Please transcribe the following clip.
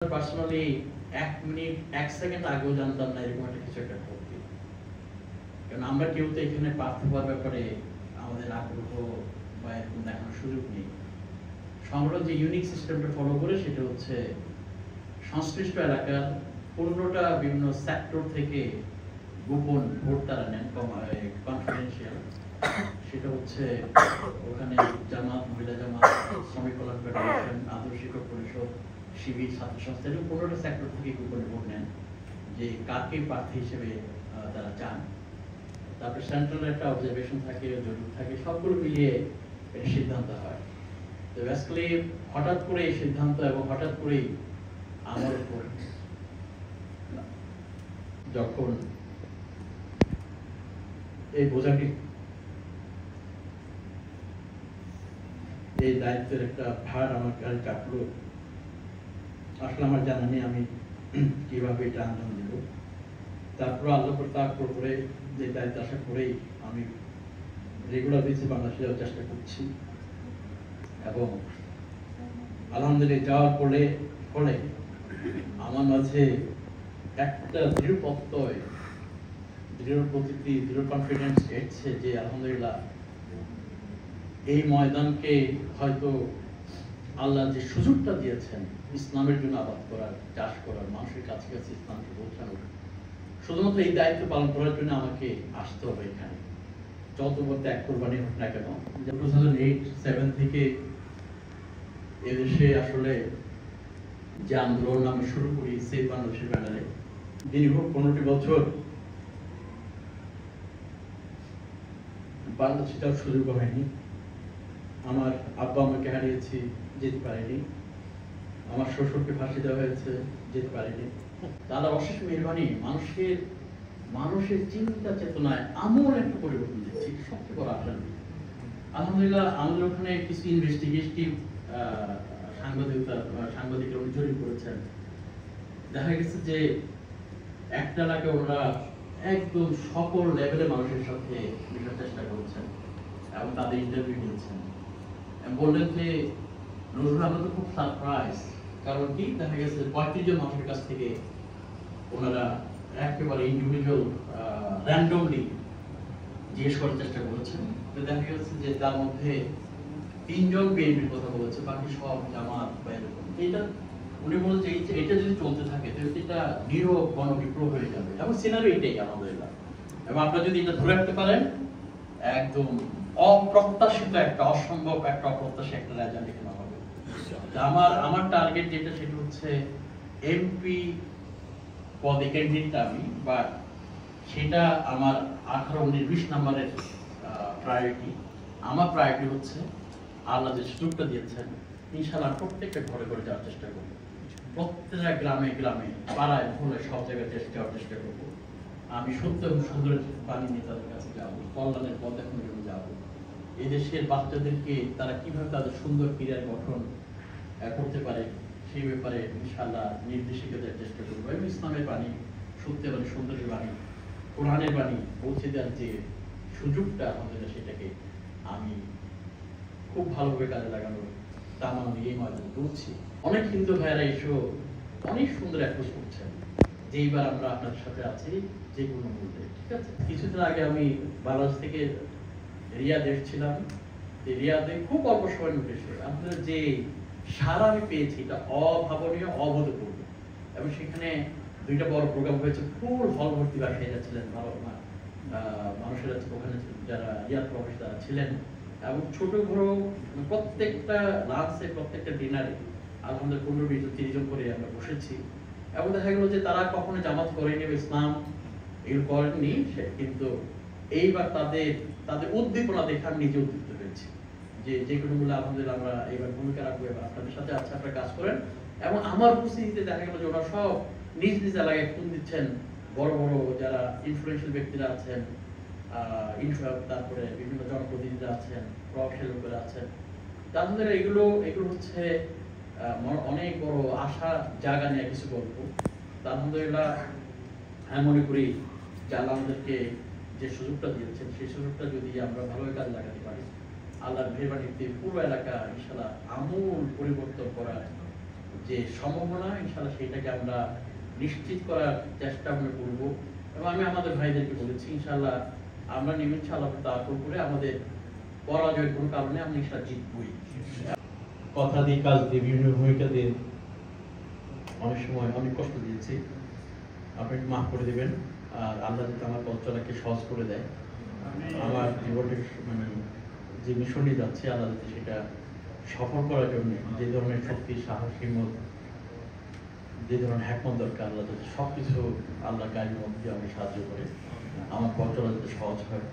Personally 1 minute 1 second আগেও জানতাম না এরকম একটা কিছু একটা ঘটবে। কারণ আমরা কেউ তো এখানে প্রার্থী হওয়ার ব্যাপারে আমাদের আগ্রহ বা এরকম দেখানোর সুযোগ নেই। সংগঠন যে ইউনিক সিস্টেমটা ফলো করে সেটা হচ্ছে সংশ্লিষ্ট এলাকার 15টা বিভিন্ন সেক্টর থেকে গোপন ভোট তারা নেন, কনফিডেন্সিয়াল। সেটা হচ্ছে ওখানে জামাত, মহিলা জামাত, শ্রমিক কল্যাণ ফেডারেশন, আদর্শ শিক্ষক পরিষদ, শিবির, ছাত্র সংস্থা, এরকম 15টা সেক্টর থেকে গোপনে ভোট নেন যে কাকে প্রার্থী হিসেবে তারা চান। তারপরে সেন্ট্রাল একটা অবজারভেশন থাকে, জরিপ থাকে, সবগুলো মিলিয়ে এটা সিদ্ধান্ত হয়। তো বেসিক্যালি হঠাৎ করে এই সিদ্ধান্ত এবং হঠাৎ করেই আমার উপর যখন এই বোঝাটি, এই দায়িত্বের একটা ভার আমার কাছে চাপলো, আসলে আমার জানা নেই আমি কিভাবে এটা আঞ্জাম দিব। তারপর আল্লাহ করে যে দায়িত্ব আশা করেই আমি রেগুলার বেসিসে বাংলাদেশে যাওয়ার চেষ্টা করছি এবং আলহামদুলিল্লাহ যাওয়ার ফলে আমার মাঝে একটা দৃঢ় প্রত্যয়, দৃঢ় প্রতীতি, দৃঢ় কনফিডেন্স এসেছে যে আলহামদুলিল্লাহ এই ময়দানকে হয়তো আল্লাহ যে সুযোগটা দিয়েছেন ইসলামের জন্য আবাদ করার, চাষ করার, মানুষের কাছে কাছে ইসলামকে পৌঁছানোর, শুধুমাত্র এই দায়িত্ব পালন করার জন্য আমাকে আসতে হবে এখানে, যত বড় ত্যাগ কোরবানি হোক না কেন। 2008-7 থেকে এদেশে আসলে যে আন্দোলন আমি শুরু করি সেই বাংলাদেশের ব্যানারে, দীর্ঘ 15টি বছর বাংলাদেশে যাওয়ার সুযোগ হয়নি। আমার আব্বা আমাকে হারিয়েছি, যেতে পারিনি। আমার শ্বশুরকে ফাঁসি দেওয়া হয়েছে, যেতে পারিনি। তারা অশেষ মেহরবানি, মানুষের চিন্তা চেতনায় আমূল একটা পরিবর্তন দিচ্ছে, সবচেয়ে বড় আশা। আলহামদুলিল্লাহ আমাদের ওখানে কিছু ইনভেস্টিগেটিভ সাংবাদিকরা জরিপ করেছেন। দেখা গেছে যে একটা এলাকায় ওরা একদম সকল লেভেলে মানুষের সাথে মেশার চেষ্টা করছেন এবং তাদের ইন্টারভিউ নিয়েছেন। বললেন যে নজরুল, আমরা তো খুব সারপ্রাইজ, কারণ কি দেখা গেছে 35 জন মানুষের কাছ থেকে ওনারা একেবারে ইন্ডিভিজুয়াল র্যান্ডমলি জিজ্ঞেস করার চেষ্টা করেছেন। তো দেখা গেছে যে তার মধ্যে 3 জন বিএনপির কথা বলেছে, বাকি সব জামাত বা এরকম। এটা উনি বলছে এটা যদি চলতে থাকে তাহলে এটা নীরব গণবিপ্লব হয়ে যাবে, এবং সিনারিও এটাই আলহামদুলিল্লাহ। এবং আপনারা যদি এটা ধরে রাখতে পারেন, একদম অপ্রত্যাশিত একটা, অসম্ভব একটা, অপ্রত্যাশিত একটা রেজাল্ট এখানে হবে। আমার টার্গেট যেটা সেটা হচ্ছে এমপি পদে ক্যান্ডিডেট আমি, বা সেটা আমার 18-19-20 নম্বরের প্রায়োরিটি। আমার প্রায়োরিটি হচ্ছে আল্লাহ যে সুযোগটা দিয়েছেন ইনশাআল্লাহ প্রত্যেকটা ঘরে ঘরে যাওয়ার চেষ্টা করবো, প্রত্যেকটা গ্রামে গ্রামে, পাড়ায় ভুলে সব জায়গায় যাওয়ার চেষ্টা করবো। আমি সত্য এবং সুন্দরের বাণী নিয়ে তাদের কাছে যাবো, কল্যাণের পথ দেখানোর জন্য যাবো। এদেশের বাচ্চাদেরকে তারা কিভাবে তাদের সুন্দর ক্রিয়ার গঠন করতে পারে সেই ব্যাপারে ইনশাআল্লাহ নির্দেশিকা দেওয়ার চেষ্টা করবো। এবং ইসলামের বাণী, সত্যের বাণী, সুন্দরের বাণী, কোরআনের বাণী পৌঁছে দেওয়ার যে সুযোগটা আমাদের, সেটাকে আমি খুব ভালোভাবে কাজে লাগানোর তামাম এই ময়দানে করছি। অনেক হিন্দু ভাইয়েরা এসেও অনেক সুন্দর অ্যাপ্রোচ করছেন যে এইবার আমরা আপনাদের সাথে আছি যে কোনো মুহূর্তে, ঠিক আছে। কিছুদিন আগে আমি বাংলাদেশ থেকে রিয়াদে এসেছিলাম। রিয়াদে খুব অল্প সময় উঠেছে, আপনাদের যে সারা আমি পেয়েছি এটা অভাবনীয়, অভূতপূর্ব। এবং সেখানে 2টা বড় প্রোগ্রাম হয়েছে, ফুল হল ভর্তি বাসায় যাচ্ছিলেন ভালো মানুষেরা ওখানে যারা রিয়াদ প্রবাসী তারা ছিলেন। এবং ছোট বড় প্রত্যেকটা লাঞ্চে, প্রত্যেকটা ডিনারে আলহামদুলিল্লাহ 15-20-30 জন করে আমরা বসেছি। এবং দেখা গেল যে তারা কখনো জামাত করেনি, ইসলাম এগুলো করেননি, কিন্তু এইবার তাদের উদ্দীপনা দেখে আমি নিজে উদ্দীপ্ত হয়েছি যে কোনো মূল্যে আলহামদুলিল্লাহ আমরা এইবার ভূমিকা রাখবো এবং আপনাদের সাথে আছে, আপনারা কাজ করেন। এবং আমার উপস্থিতিতে দেখা গেল যে ওরা সব নিজ নিজ এলাকায় ফোন দিচ্ছেন, বড় বড় যারা ইনফ্লুয়েন্সিয়াল ব্যক্তিরা আছেন, তারপরে বিভিন্ন জনপ্রতিনিধিরা আছেন, প্রভাবশালী লোকেরা আছেন। তাহলে এগুলো হচ্ছে অনেক বড় আশা জায়গা নিয়ে কিছু গল্প। আলহামদুলিল্লাহ আমি মনে করি যে আল্লাহ আমাদেরকে যে সুযোগটা দিয়েছেন সেই সুযোগটা যদি আমরা ভালোভাবে কাজে লাগাতে পারি, আল্লাহর মেহরবানিতে পুরো এলাকা ইনশাআল্লাহ আমূল পরিবর্তন করার যে সম্ভাবনা, ইনশাআল্লাহ সেটাকে আমরা নিশ্চিত করার চেষ্টা আমরা করবো। এবং আমি আমাদের ভাইদেরকে বলেছি ইনশাআল্লাহ আমরা নেমেছি আল্লাহ তাআলার উপরে, আমাদের পরাজয়ের কোনো কারণে আমরা ইনশাআল্লাহ জিতবই। কথা দিয়ে কাজ দিয়ে বিভিন্ন ভূমিকা দিয়ে অনেক সময় অনেক কষ্ট দিয়েছি, আপনি মাফ করে দেবেন। আর আল্লাহ যদি আমার পথ চলাকে সহজ করে দেয়, আমার জীবনের মানে যে মিশনই যাচ্ছে আল্লাহ যদি সেটা সফল করার জন্য যে ধরনের শক্তি, সাহস, হিম্মত, যে ধরনের হ্যাকমত দরকার, আল্লাহ যদি সবকিছু আল্লাহ গাড়ির মধ্যে দিয়ে আমাকে সাহায্য করে আমার পথ চলা যাতে সহজ হয়।